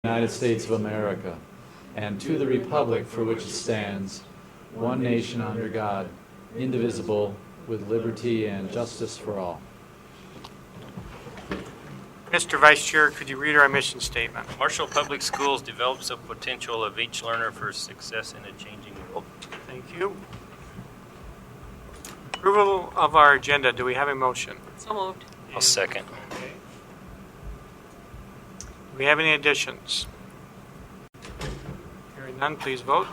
United States of America, and to the republic for which it stands, one nation under God, indivisible, with liberty and justice for all. Mr. Vice Chair, could you read our mission statement? Marshall Public Schools develops the potential of each learner for success in a changing world. Thank you. Approval of our agenda. Do we have a motion? So moved. I'll second. Okay. Do we have any additions? Hearing none, please vote.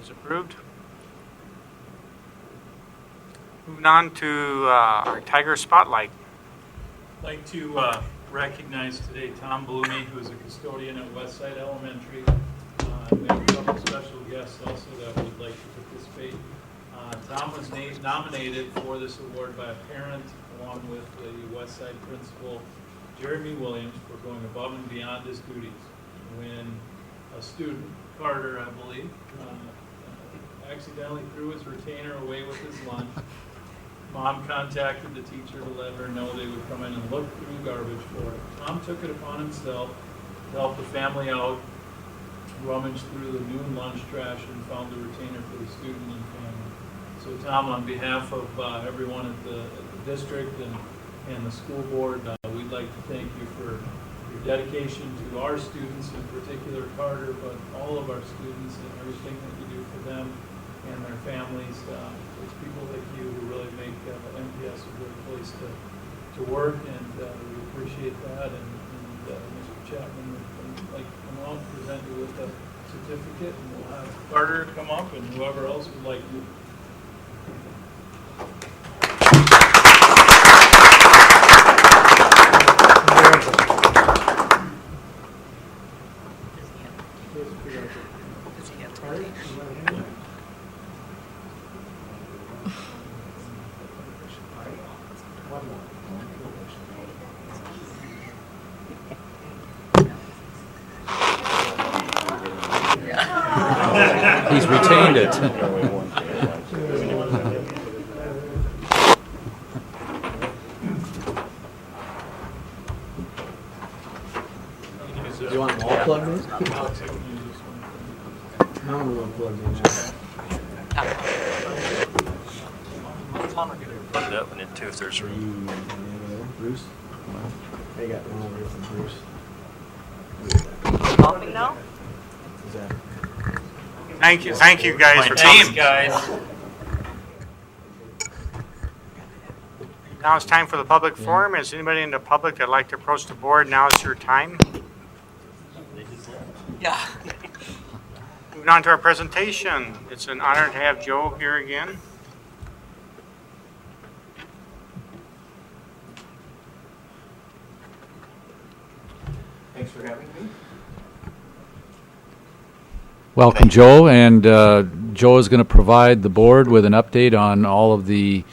Is approved. Moving on to our Tiger Spotlight. I'd like to recognize today Tom Blumey, who is a custodian at Westside Elementary. We have a couple special guests also that would like to participate. Tom was nominated for this award by a parent along with the Westside principal, Jeremy Williams, for going above and beyond his duties. When a student, Carter, I believe, accidentally threw his retainer away with his lunch, Mom contacted the teacher to let her know they would come in and look through garbage for it. Tom took it upon himself to help the family out, rummaged through the noon lunch trash and found the retainer for the student and family. So Tom, on behalf of everyone at the district and the school board, we'd like to thank you for your dedication to our students, in particular Carter, but all of our students and everything that you do for them and their families. It's people like you who really make MPS a great place to work, and we appreciate that. And Mr. Chapman would like to come out and present you with a certificate, and we'll have Carter come up and whoever else would like to. He's retained it. Do you want them all plugged in? No, we won't plug in. Plug that one in too if there's room. Bruce? They got one over here from Bruce. Helping now? Is that? Thank you guys for coming. Thanks, guys. Now it's time for the public forum. Is anybody in the public that'd like to approach the board? Now is your time. Yeah. Moving on to our presentation. It's an honor to have Joe here again. Thanks for having me. Welcome, Joe. And Joe is going to provide the board with an update on all of the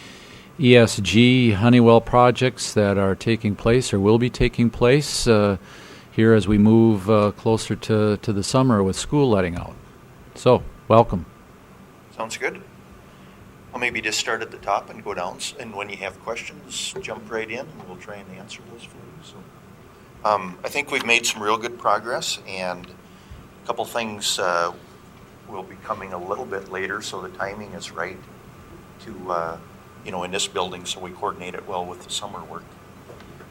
ESG Honeywell projects that are taking place or will be taking place here as we move closer to the summer with school letting out. So, welcome. Sounds good. I'll maybe just start at the top and go down, and when you have questions, jump right in, and we'll try and answer those for you. So, I think we've made some real good progress, and a couple things will be coming a little bit later, so the timing is right to, in this building, so we coordinate it well with the summer work.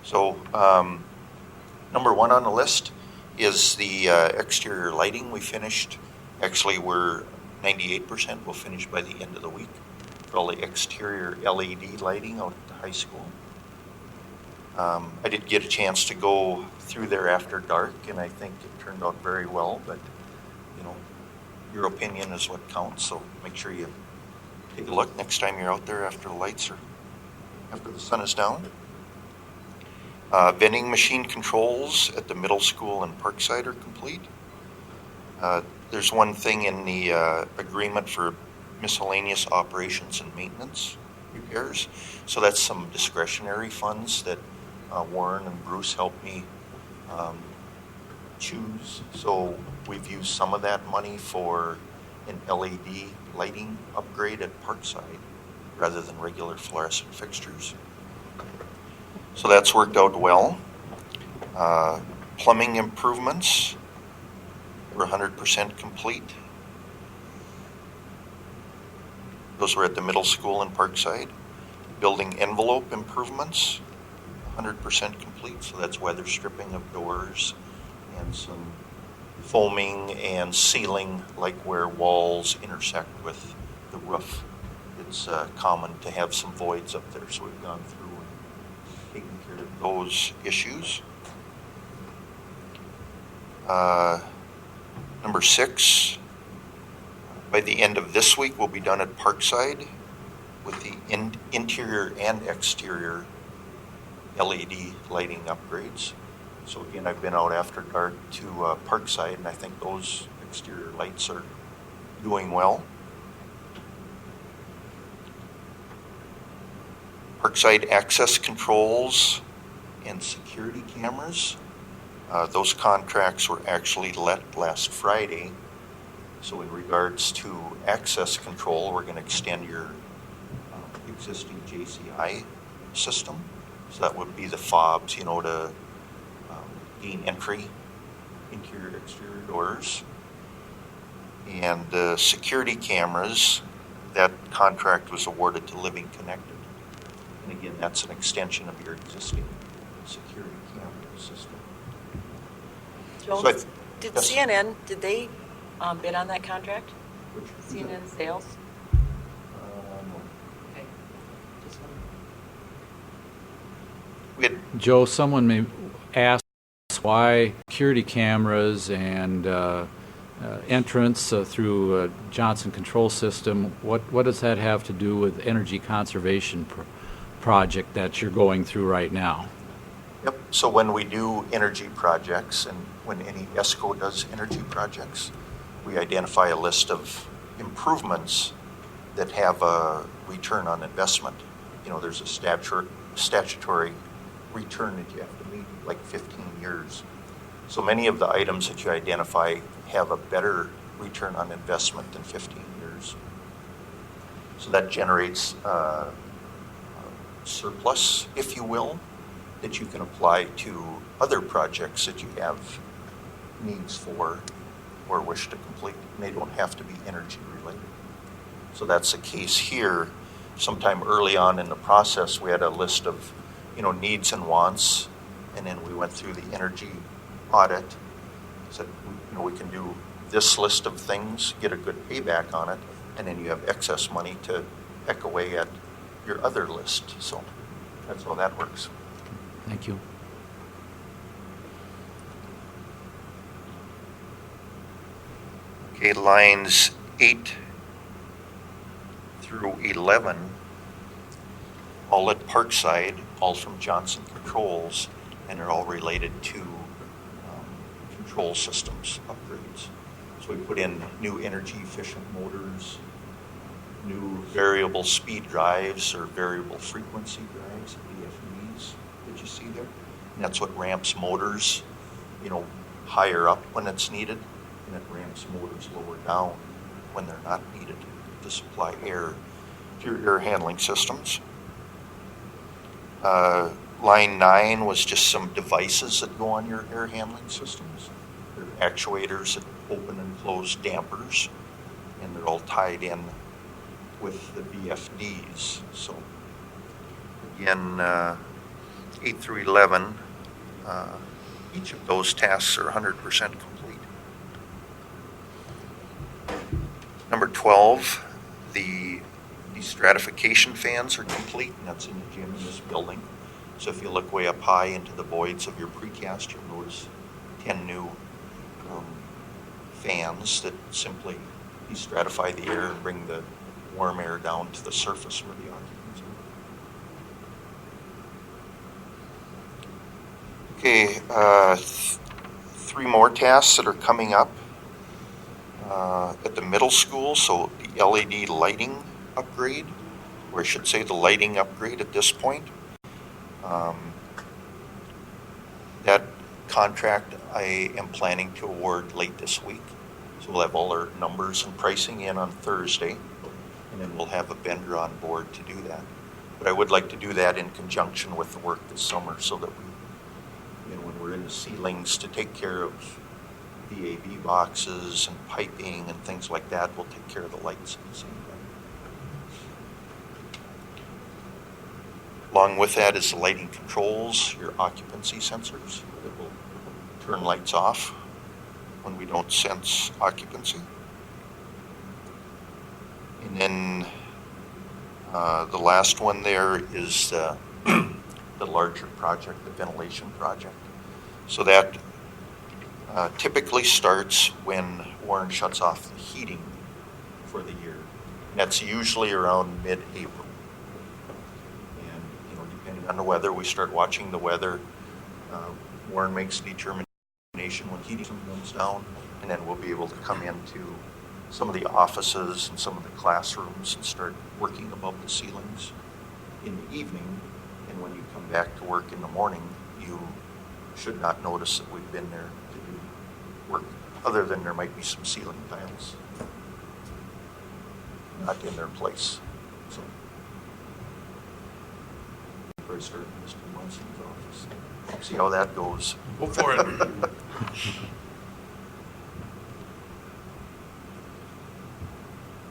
So, number one on the list is the exterior lighting. We finished. Actually, we're 98%. We'll finish by the end of the week for all the exterior LED lighting out at the high school. I did get a chance to go through there after dark, and I think it turned out very well, but, your opinion is what counts, so make sure you take a look next time you're out there after the lights or after the sun is down. Vending machine controls at the middle school and Parkside are complete. There's one thing in the agreement for miscellaneous operations and maintenance repairs. So that's some discretionary funds that Warren and Bruce helped me choose. So we've used some of that money for an LED lighting upgrade at Parkside rather than regular fluorescent fixtures. So that's worked out well. Plumbing improvements, we're 100% complete. Those were at the middle school in Parkside. Building envelope improvements, 100% complete. So that's weather stripping of doors and some foaming and sealing, like where walls intersect with the roof. It's common to have some voids up there, so we've gone through and taken care of those issues. Number 6, by the end of this week, we'll be done at Parkside with the interior and exterior LED lighting upgrades. So again, I've been out after dark to Parkside, and I think those exterior lights are doing well. Parkside access controls and security cameras. Those contracts were actually let last Friday. So in regards to access control, we're going to extend your existing JCI system. So that would be the fobs, to gain entry, interior, exterior doors. And security cameras, that contract was awarded to Living Connected. And again, that's an extension of your existing security camera system. Joel, So did yes. CNN, did they bid on that contract? CNN sales? No. Okay. Just one. We had Joe, someone may ask why security cameras and entrance through Johnson Control System, what does that have to do with energy conservation project that you're going through right now? Yep. So when we do energy projects, and when any ESCO does energy projects, we identify a list of improvements that have a return on investment. There's a statutory return that you have to meet, like 15 years. So many of the items that you identify have a better return on investment than 15 years. So that generates surplus, if you will, that you can apply to other projects that you have needs for or wish to complete. And they don't have to be energy related. So that's the case here. Sometime early on in the process, we had a list of, needs and wants, and then we went through the energy audit. Said, we can do this list of things, get a good payback on it, and then you have excess money to peck away at your other list. So that's how that works. Thank you. Okay, lines 8 through 11, all at Parkside, all from Johnson Controls, and they're all related to control systems upgrades. So we put in new energy efficient motors, new variable speed drives or variable frequency drives, VFDs that you see there. And that's what ramps motors, higher up when it's needed, and it ramps motors lower down when they're not needed to supply air to your air handling systems. Line 9 was just some devices that go on your air handling systems. They're actuators that open and close dampers, and they're all tied in with the VFDs. So again, 8 through 11, each of those tasks are 100% complete. Number 12, the destratification fans are complete, and that's in the gym in this building. So if you look way up high into the voids of your precast, you'll notice 10 new fans that simply destratify the air and bring the warm air down to the surface where the occupants are. Okay, 3 more tasks that are coming up at the middle school. So the LED lighting upgrade, or I should say the lighting upgrade at this point. That contract I am planning to award late this week. So we'll have all our numbers and pricing in on Thursday, and then we'll have a vendor on board to do that. But I would like to do that in conjunction with the work this summer so that we, when we're in the ceilings to take care of VAV boxes and piping and things like that, we'll take care of the lights at the same time. Along with that is the lighting controls, your occupancy sensors that will turn lights off when we don't sense occupancy. And then the last one there is the larger project, the ventilation project. So that typically starts when Warren shuts off the heating for the year. And that's usually around mid-April. And depending on the weather, we start watching the weather. Warren makes a determination when heating comes down, and then we'll be able to come into some of the offices and some of the classrooms and start working above the ceilings in the evening. And when you come back to work in the morning, you should not notice that we've been there to do work, other than there might be some ceiling tiles not in their place. So I start Mr. Munson's office. See how that goes. Go for it.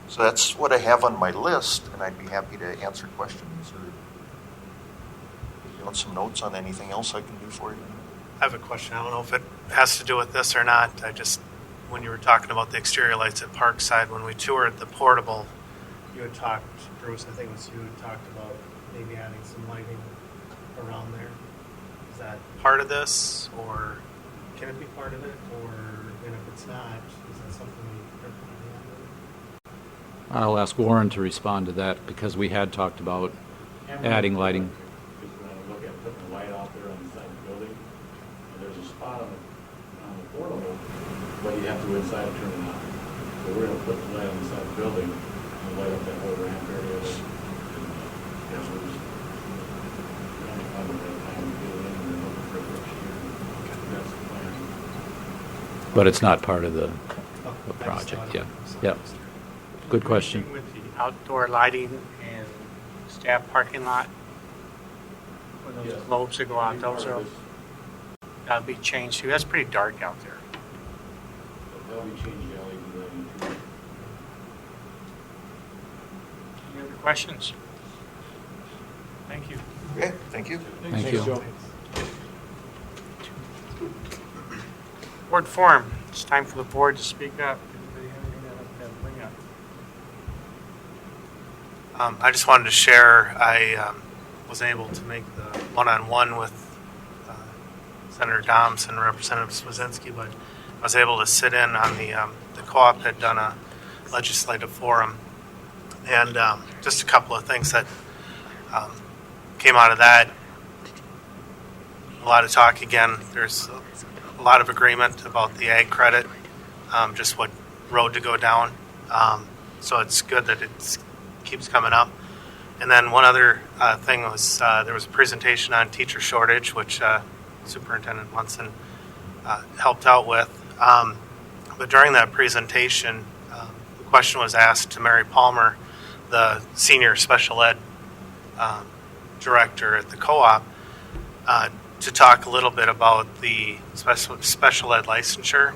So that's what I have on my list, and I'd be happy to answer questions or give you on some notes on anything else I can do for you. I have a question. I don't know if it has to do with this or not. When you were talking about the exterior lights at Parkside, when we toured the portable, you had talked, Bruce, I think it was you, had talked about maybe adding some lighting around there. Is that part of this, or can it be part of it, and if it's not, is that something we are planning on doing? I'll ask Warren to respond to that because we had talked about adding lighting. Because we're going to look at putting a light out there on the side of the building, and there's a spot on the portable, but you have to go inside and turn it on. So we're going to put the light on the side of the building and light up that whole ramp area. And yeah, we're just running out of that time to get in and then looking for it next year. That's the plan. But it's not part of the Oh, I just project, thought yeah. it was- Yep. Good question. With the outdoor lighting and staff parking lot, for those Yes. globes that go out, those are, that'll be changed too. That's pretty dark out there. That'll be changed the LED lighting too. Any other questions? Thank you. Okay, thank you. Thank you. Joe. Board forum. It's time for the board to speak up. Anybody have anything to bring up? I just wanted to share, I was able to make the one-on-one with Senator Doms and Representative Swazinski, but I was able to sit in on the co-op had done a legislative forum, and just a couple of things that came out of that. A lot of talk again. There's a lot of agreement about the ag credit, just what road to go down. So it's good that it keeps coming up. And then one other thing was there was a presentation on teacher shortage, which Superintendent Munson helped out with. But during that presentation, the question was asked to Mary Palmer, the senior special ed director at the co-op, to talk a little bit about the special ed licensure.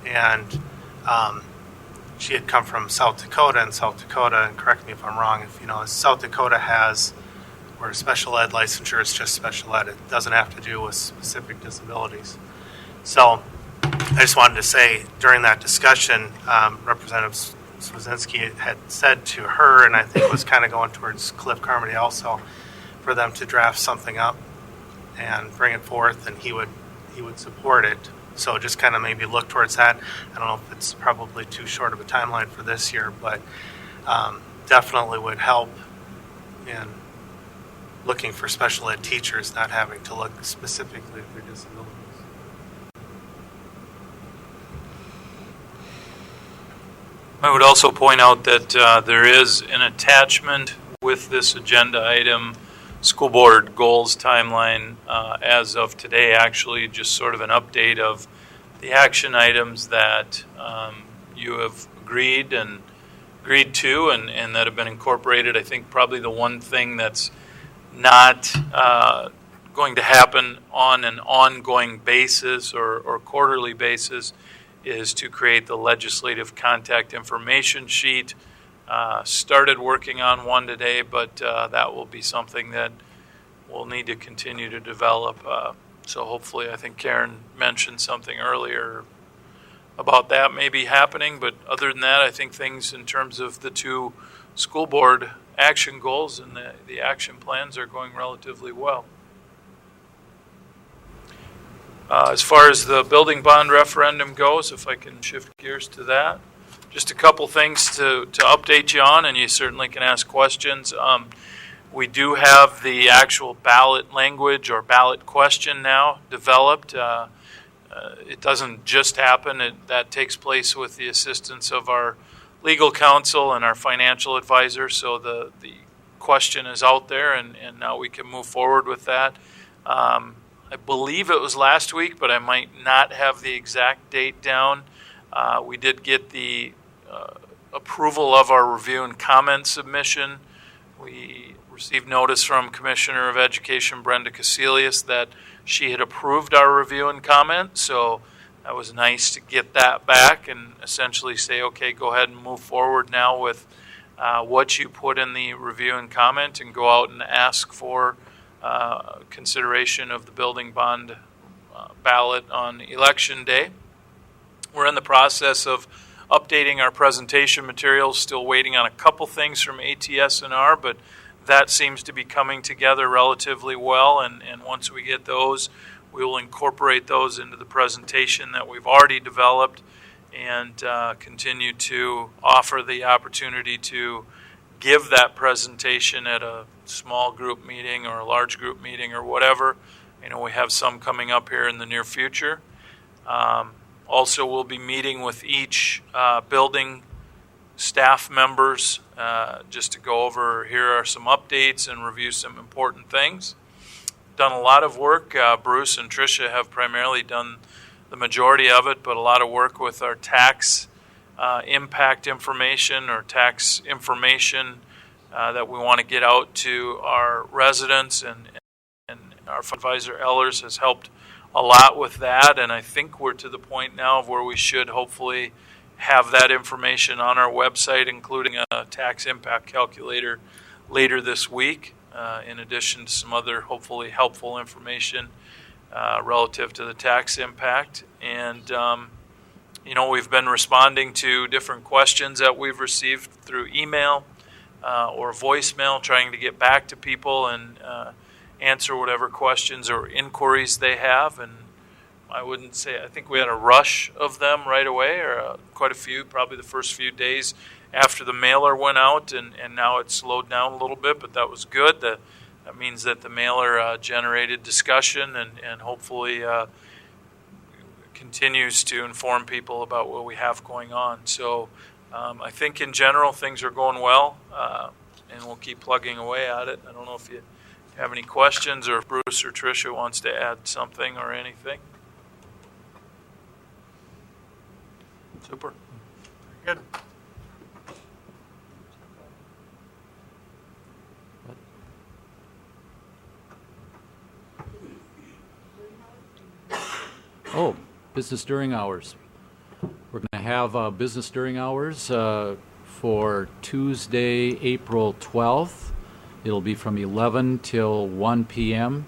And she had come from South Dakota, and South Dakota, and correct me if I'm wrong, if you know, South Dakota has where special ed licensure is just special ed. It doesn't have to do with specific disabilities. So I just wanted to say during that discussion, Representative Swazinski had said to her, and I think was kind of going towards Cliff Carmody also, for them to draft something up and bring it forth, and he would support it. So just kind of maybe look towards that. I don't know if it's probably too short of a timeline for this year, but definitely would help in looking for special ed teachers, not having to look specifically at their disabilities. I would also point out that there is an attachment with this agenda item, school board goals timeline as of today, actually just sort of an update of the action items that you have agreed to and that have been incorporated. I think probably the one thing that's not going to happen on an ongoing basis or quarterly basis is to create the legislative contact information sheet. Started working on one today, but that will be something that we'll need to continue to develop. So hopefully, I think Karen mentioned something earlier about that maybe happening, but other than that, I think things in terms of the two school board action goals and the action plans are going relatively well. As far as the building bond referendum goes, if I can shift gears to that, just a couple things to update you on, and you certainly can ask questions. We do have the actual ballot language or ballot question now developed. It doesn't just happen. That takes place with the assistance of our legal counsel and our financial advisor. So the question is out there, and now we can move forward with that. I believe it was last week, but I might not have the exact date down. We did get the approval of our review and comment submission. We received notice from Commissioner of Education Brenda Casilius that she had approved our review and comment, so that was nice to get that back and essentially say, okay, go ahead and move forward now with what you put in the review and comment and go out and ask for consideration of the building bond ballot on election day. We're in the process of updating our presentation materials, still waiting on a couple things from ATS&R, but that seems to be coming together relatively well, and once we get those, we will incorporate those into the presentation that we've already developed and continue to offer the opportunity to give that presentation at a small group meeting or a large group meeting or whatever. You know, we have some coming up here in the near future. Also, we'll be meeting with each building staff members just to go over, here are some updates and review some important things. Done a lot of work. Bruce and Tricia have primarily done the majority of it, but a lot of work with our tax impact information or tax information that we want to get out to our residents, and our advisor Ellers has helped a lot with that, and I think we're to the point now of where we should hopefully have that information on our website, including a tax impact calculator later this week, in addition to some other hopefully helpful information relative to the tax impact. And you know, we've been responding to different questions that we've received through email or voicemail, trying to get back to people and answer whatever questions or inquiries they have. And I wouldn't say, I think we had a rush of them right away, or quite a few, probably the first few days after the mailer went out, and now it's slowed down a little bit, but that was good. That means that the mailer generated discussion and hopefully continues to inform people about what we have going on. So I think in general things are going well, and we'll keep plugging away at it. I don't know if you have any questions or if Bruce or Tricia wants to add something or anything. Super. Good. Oh, business during hours. We're going to have business during hours for Tuesday, April 12th. It'll be from 11 till 1 p.m.,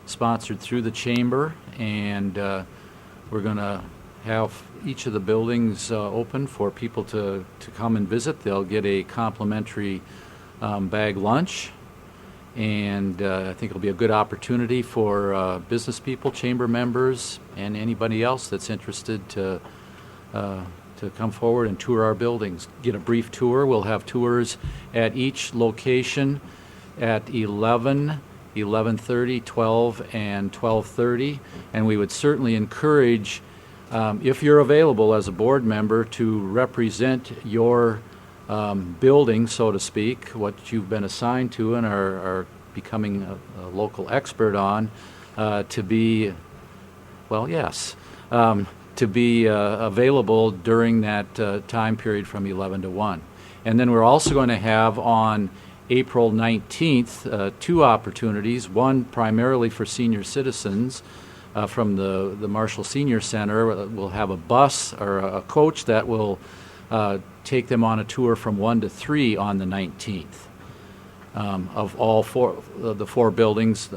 sponsored through the chamber, and we're going to have each of the buildings open for people to come and visit. They'll get a complimentary bag lunch, and I think it'll be a good opportunity for business people, chamber members, and anybody else that's interested to come forward and tour our buildings, get a brief tour. We'll have tours at each location at 11, 11:30, 12, and 12:30, and we would certainly encourage, if you're available as a board member, to represent your building, so to speak, what you've been assigned to and are becoming a local expert on, to be, well, yes, to be available during that time period from 11 to 1. And then we're also going to have on April 19th, two opportunities, one primarily for senior citizens from the Marshall Senior Center. We'll have a bus or a coach that will take them on a tour from 1 to 3 on the 19th of all the four buildings.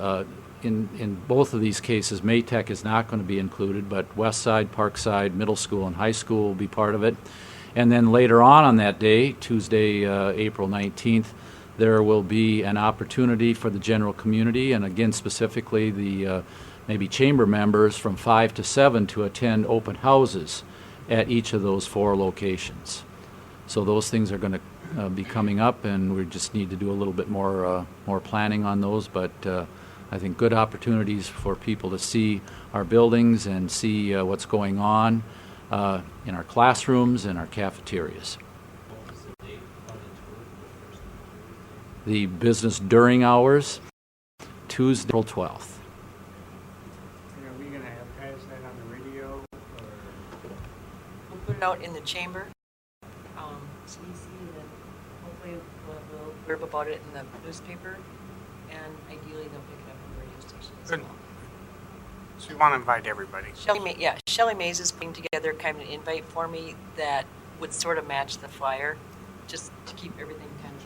In both of these cases, Maytech is not going to be included, but Westside, Parkside, Middle School, and High School will be part of it. And then later on that day, Tuesday, April 19th, there will be an opportunity for the general community, and again specifically the maybe chamber members from 5 to 7 to attend open houses at each of those four locations. So those things are going to be coming up, and we just need to do a little bit more planning on those. But I think good opportunities for people to see our buildings and see what's going on in our classrooms and our cafeterias. The business during hours, Tuesday, April 12th. And are we going to advertise that on the radio? Or? We'll put it out in the chamber, CDC, and then hopefully we'll blurb about it in the newspaper, and ideally they'll pick it up on the radio station as Good. well. So we want to invite everybody. Shelley Mays is putting together kind of an invite for me that would sort of match the flyer, just to keep everything kind of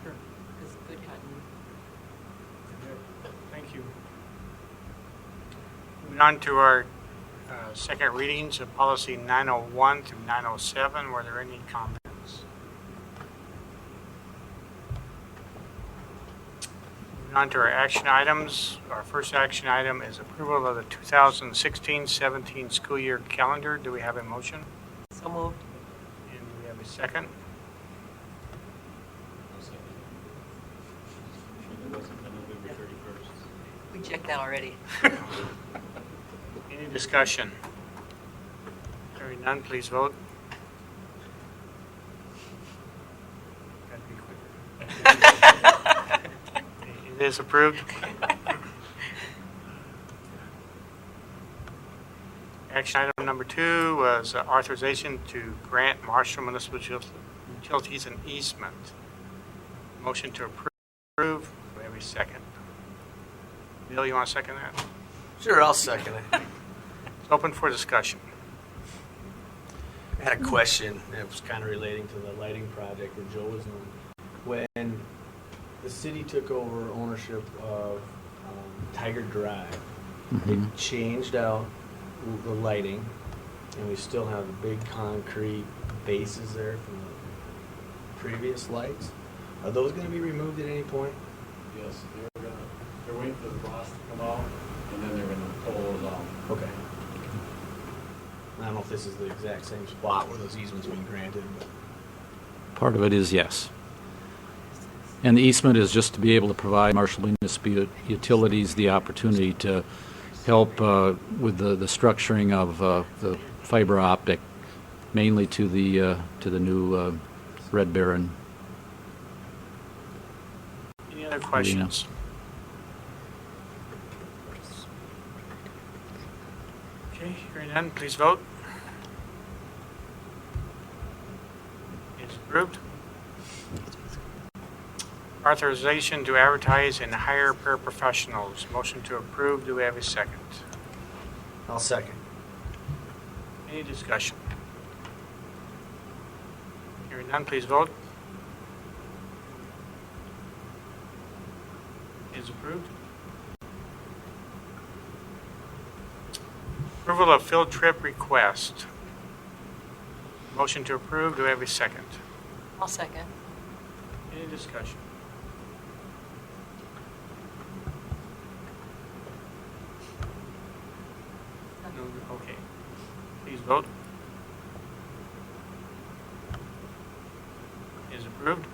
because good hunting. Thank you. Moving on to our second readings of policy 901 through 907. Were there any comments? Moving on to our action items. Our first action item is approval of the 2016-17 school year calendar. Do we have a motion? So moved. And do we have a second? We checked that already. Any discussion? Hearing none, please vote. Gotta be quicker. It is approved. Action item number 2 was authorization to grant Marshall Municipal Utilities an easement. Motion to approve. Do we have a second? Bill, you want to second that? Sure, I'll second it. It's open for discussion. I had a question, and it was kind of relating to the lighting project that Joe was on. When the city took over ownership of Tiger Drive, they changed out the lighting, and we still have the big concrete bases there from the previous lights. Are those going to be removed at any point? Yes, they're waiting for the frost to come out, and then they're gonna pull those off. Okay. I don't know if this is the exact same spot where those easements have been granted, but Part of it is yes. And the easement is just to be able to provide Marshall Municipal Utilities the opportunity to help with the structuring of the fiber optic, mainly to the new Red Baron. Any other questions? Okay, hearing none, please vote. It's approved. Authorization to advertise and hire paraprofessionals. Motion to approve. Do we have a second? I'll second. Any discussion? Hearing none, please vote. Is approved. Approval of field trip request. Motion to approve. Do we have a second? I'll second. Any discussion? No, okay. Please vote. Is approved.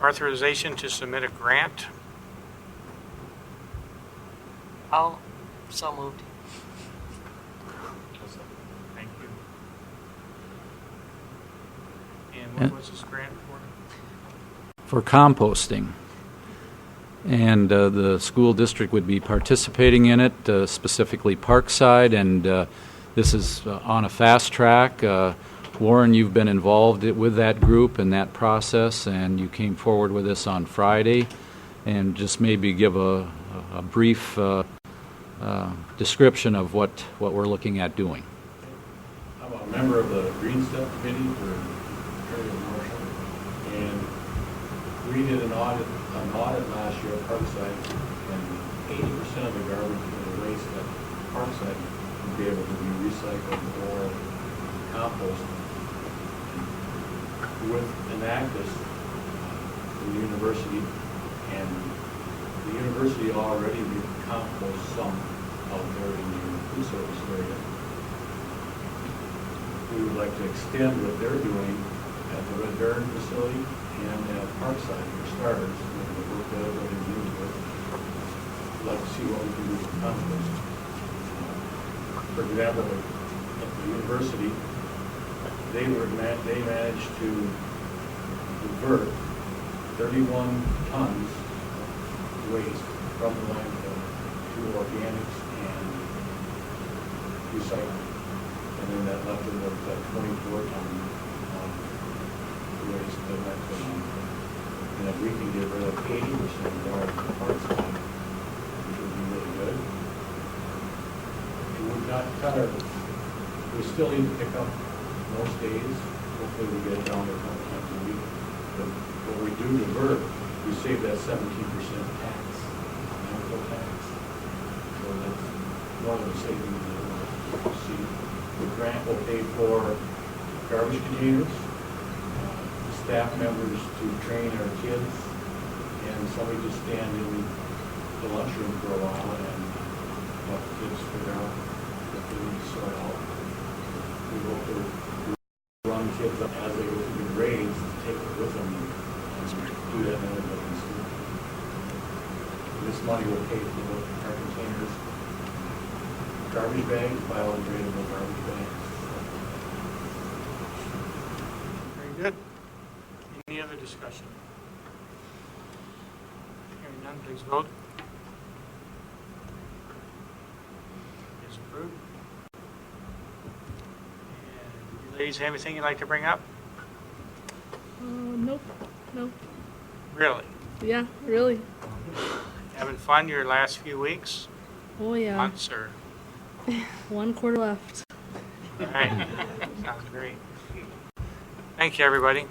Authorization to submit a grant. So moved. Thank you. And what was this grant for? For composting. And the school district would be participating in it, specifically Parkside, and this is on a fast track. Warren, you've been involved with that group and that process, and you came forward with this on Friday. And just maybe give a brief description of what we're looking at doing. I'm a member of the Green Step Committee for Area Marshall, and we did an audit last year at Parkside, and 80% of the garbage and the waste at Parkside would be able to be recycled or composted. With Enactus, the university, and the university already composts some out there in the food service area. We would like to extend what they're doing at the Red Baron facility and at Parkside for starters. We're going to work that everybody's into it. We'd like to see what we can do with compost. For example, at the university, they managed to divert 31 tons of waste from the landfill to organics and recycling. And then that left it with that 24 ton waste that went to landfill. And if we can get rid of 80% of our parts of it, which would be really good. And we've not cut our, we still need to pick up most days. Hopefully we get it down to a couple times a week. But when we do divert, we save that 17% tax, landfill tax. So that's one of the savings that we'll see. The grant will pay for garbage containers, staff members to train our kids, and somebody to stand in the lunchroom for a while and let the kids figure out what they need to sort out. We hope to run kids up as they go through the grades, take it with them, and do that in other buildings. This money will pay for our containers, garbage bags, biodegradable garbage bags. Very good. Any other discussion? Hearing none, please vote. Is approved. And you ladies have anything you'd like to bring up? Nope. Nope. Really? Yeah, really. Having fun your last few weeks, Oh, yeah. months, or? 1 quarter left. All right. Sounds great. Thank you, everybody.